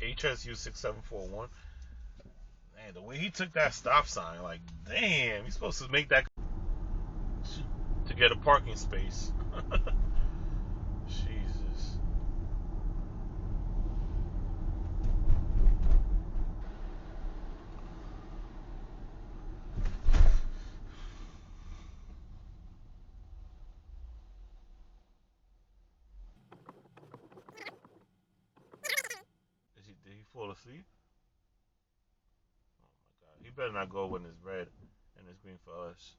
HSU 6741. Man, the way he took that stop sign, like, damn, he's supposed to make that to get a parking space. Jesus. Did he fall asleep? Oh my god. He better not go when it's red and it's green for us.